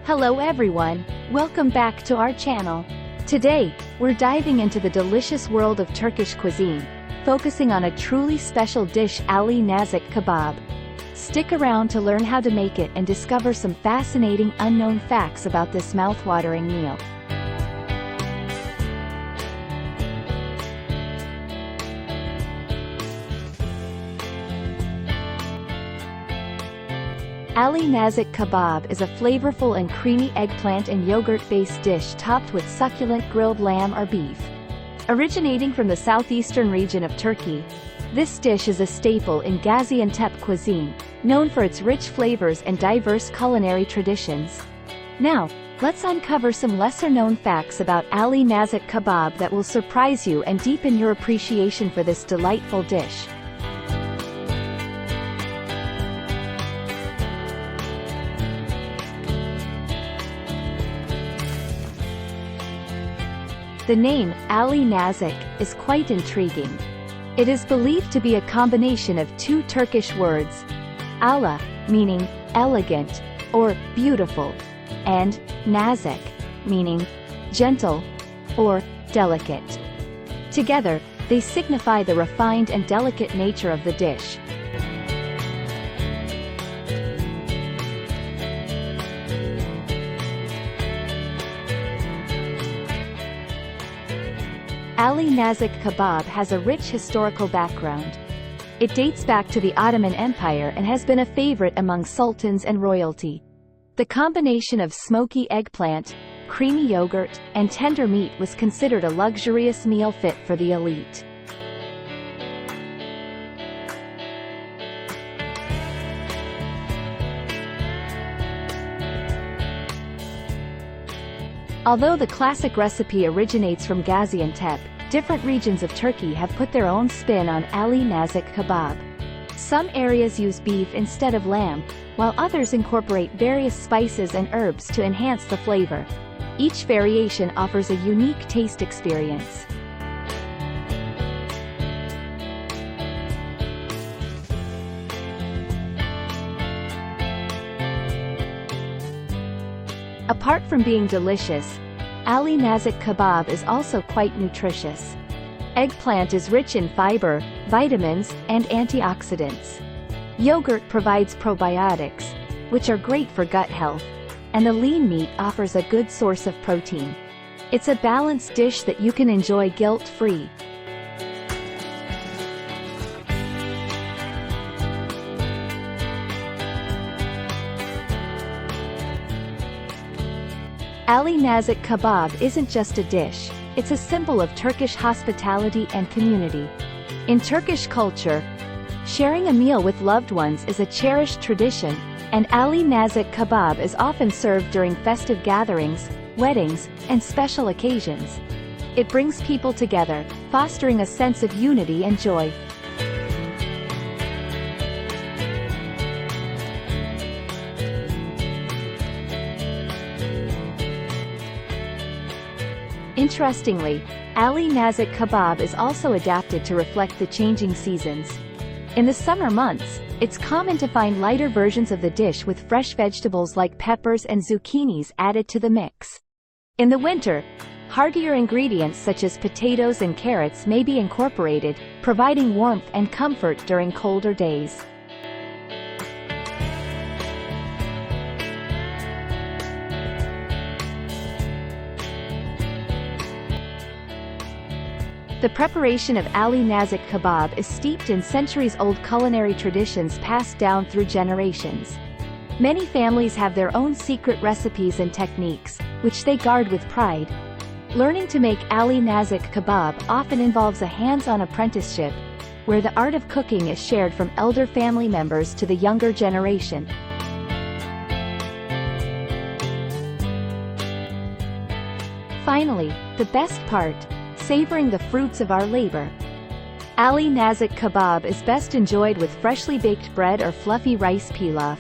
Hello everyone, welcome back to our channel. Today, we're diving into the delicious world of Turkish cuisine, focusing on a truly special dish, Ali Nazik Kebab. Stick around to learn how to make it and discover some fascinating unknown facts about this mouth-watering meal. Ali Nazik Kebab is a flavorful and creamy eggplant and yogurt-based dish topped with succulent grilled lamb or beef. Originating from the southeastern region of Turkey, this dish is a staple in Gaziantep cuisine, known for its rich flavors and diverse culinary traditions. Now, let's uncover some lesser-known facts about Ali Nazik Kebab that will surprise you and deepen your appreciation for this delightful dish. The name, Ali Nazik, is quite intriguing. It is believed to be a combination of two Turkish words, ala, meaning elegant, or beautiful, and nazik, meaning gentle, or delicate. Together, they signify the refined and delicate nature of the dish. Ali Nazik Kebab has a rich historical background. It dates back to the Ottoman Empire and has been a favorite among sultans and royalty. The combination of smoky eggplant, creamy yogurt, and tender meat was considered a luxurious meal fit for the elite. Although the classic recipe originates from Gaziantep, different regions of Turkey have put their own spin on Ali Nazik Kebab. Some areas use beef instead of lamb, while others incorporate various spices and herbs to enhance the flavor. Each variation offers a unique taste experience. Apart from being delicious, Ali Nazik Kebab is also quite nutritious. Eggplant is rich in fiber, vitamins, and antioxidants. Yogurt provides probiotics, which are great for gut health, and the lean meat offers a good source of protein. It's a balanced dish that you can enjoy guilt-free. Ali Nazik Kebab isn't just a dish, it's a symbol of Turkish hospitality and community. In Turkish culture, sharing a meal with loved ones is a cherished tradition, and Ali Nazik Kebab is often served during festive gatherings, weddings, and special occasions. It brings people together, fostering a sense of unity and joy. Interestingly, Ali Nazik Kebab is also adapted to reflect the changing seasons. In the summer months, it's common to find lighter versions of the dish with fresh vegetables like peppers and zucchinis added to the mix. In the winter, heartier ingredients such as potatoes and carrots may be incorporated, providing warmth and comfort during colder days. The preparation of Ali Nazik Kebab is steeped in centuries-old culinary traditions passed down through generations. Many families have their own secret recipes and techniques, which they guard with pride. Learning to make Ali Nazik Kebab often involves a hands-on apprenticeship, where the art of cooking is shared from elder family members to the younger generation. Finally, the best part: savoring the fruits of our labor. Ali Nazik Kebab is best enjoyed with freshly baked bread or fluffy rice pilaf,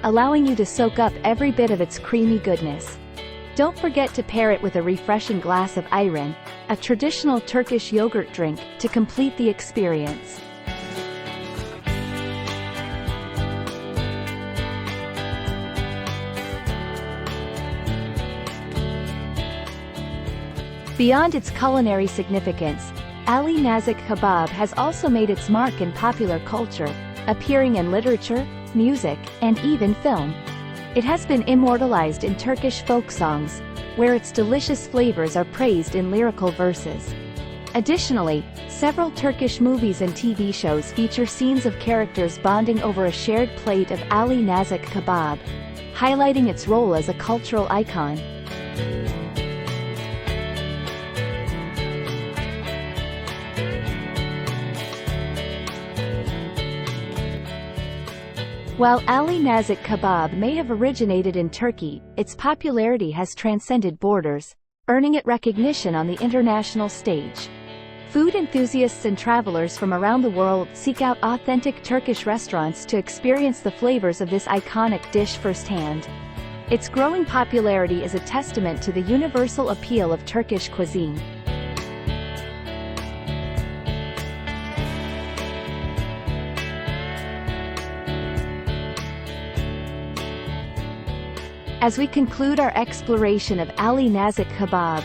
allowing you to soak up every bit of its creamy goodness. Don't forget to pair it with a refreshing glass of ayran, a traditional Turkish yogurt drink, to complete the experience. Beyond its culinary significance, Ali Nazik Kebab has also made its mark in popular culture, appearing in literature, music, and even film. It has been immortalized in Turkish folk songs, where its delicious flavors are praised in lyrical verses. Additionally, several Turkish movies and TV shows feature scenes of characters bonding over a shared plate of Ali Nazik Kebab, highlighting its role as a cultural icon. While Ali Nazik Kebab may have originated in Turkey, its popularity has transcended borders, earning it recognition on the international stage. Food enthusiasts and travelers from around the world seek out authentic Turkish restaurants to experience the flavors of this iconic dish firsthand. Its growing popularity is a testament to the universal appeal of Turkish cuisine. As we conclude our exploration of Ali Nazik Kebab,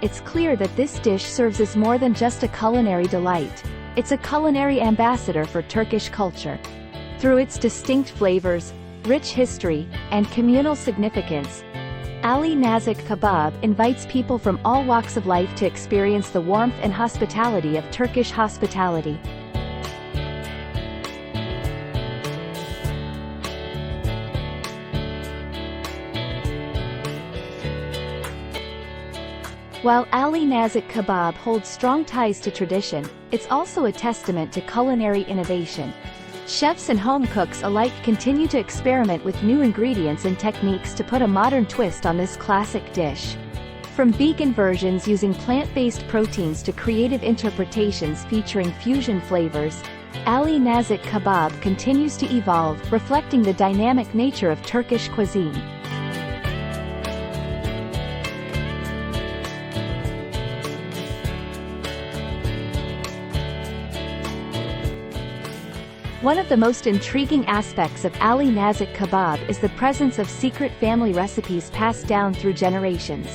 it's clear that this dish serves as more than just a culinary delight. It's a culinary ambassador for Turkish culture. Through its distinct flavors, rich history, and communal significance, Ali Nazik Kebab invites people from all walks of life to experience the warmth and hospitality of Turkish hospitality. While Ali Nazik Kebab holds strong ties to tradition, it's also a testament to culinary innovation. Chefs and home cooks alike continue to experiment with new ingredients and techniques to put a modern twist on this classic dish. From vegan versions using plant-based proteins to creative interpretations featuring fusion flavors, Ali Nazik Kebab continues to evolve, reflecting the dynamic nature of Turkish cuisine. One of the most intriguing aspects of Ali Nazik Kebab is the presence of secret family recipes passed down through generations.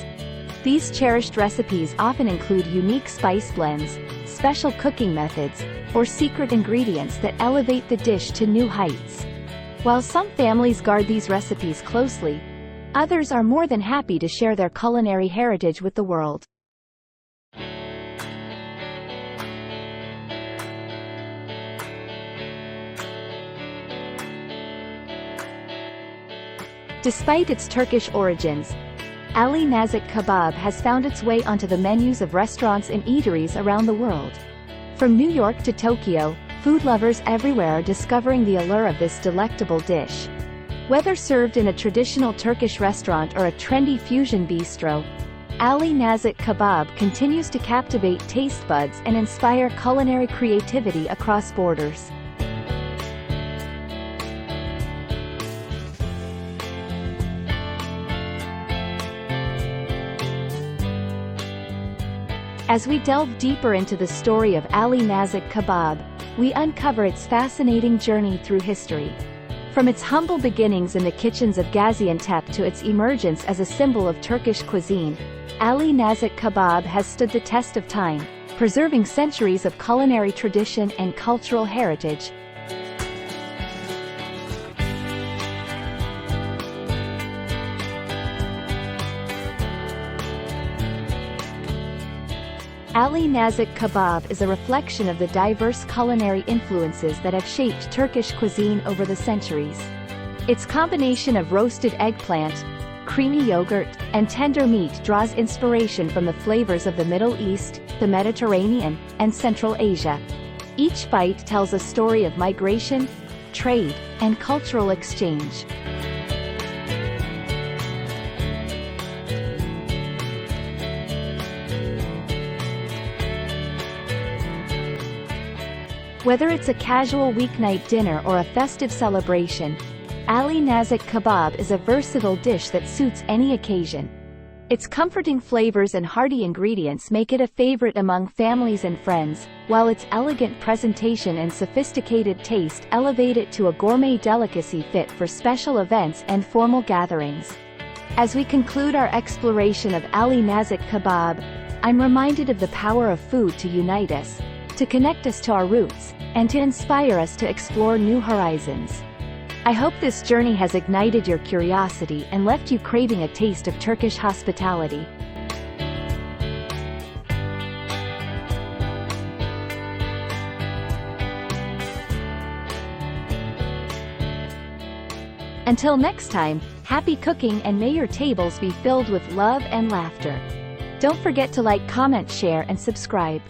These cherished recipes often include unique spice blends, special cooking methods, or secret ingredients that elevate the dish to new heights. While some families guard these recipes closely, others are more than happy to share their culinary heritage with the world. Despite its Turkish origins, Ali Nazik Kebab has found its way onto the menus of restaurants and eateries around the world. From New York to Tokyo, food lovers everywhere are discovering the allure of this delectable dish. Whether served in a traditional Turkish restaurant or a trendy fusion bistro, Ali Nazik Kebab continues to captivate taste buds and inspire culinary creativity across borders. As we delve deeper into the story of Ali Nazik Kebab, we uncover its fascinating journey through history. From its humble beginnings in the kitchens of Gaziantep to its emergence as a symbol of Turkish cuisine, Ali Nazik Kebab has stood the test of time, preserving centuries of culinary tradition and cultural heritage. Ali Nazik Kebab is a reflection of the diverse culinary influences that have shaped Turkish cuisine over the centuries. Its combination of roasted eggplant, creamy yogurt, and tender meat draws inspiration from the flavors of the Middle East, the Mediterranean, and Central Asia. Each bite tells a story of migration, trade, and cultural exchange. Whether it's a casual weeknight dinner or a festive celebration, Ali Nazik Kebab is a versatile dish that suits any occasion. Its comforting flavors and hearty ingredients make it a favorite among families and friends, while its elegant presentation and sophisticated taste elevate it to a gourmet delicacy fit for special events and formal gatherings. As we conclude our exploration of Ali Nazik Kebab, I'm reminded of the power of food to unite us, to connect us to our roots, and to inspire us to explore new horizons. I hope this journey has ignited your curiosity and left you craving a taste of Turkish hospitality. Until next time, happy cooking and may your tables be filled with love and laughter. Don't forget to like, comment, share, and subscribe.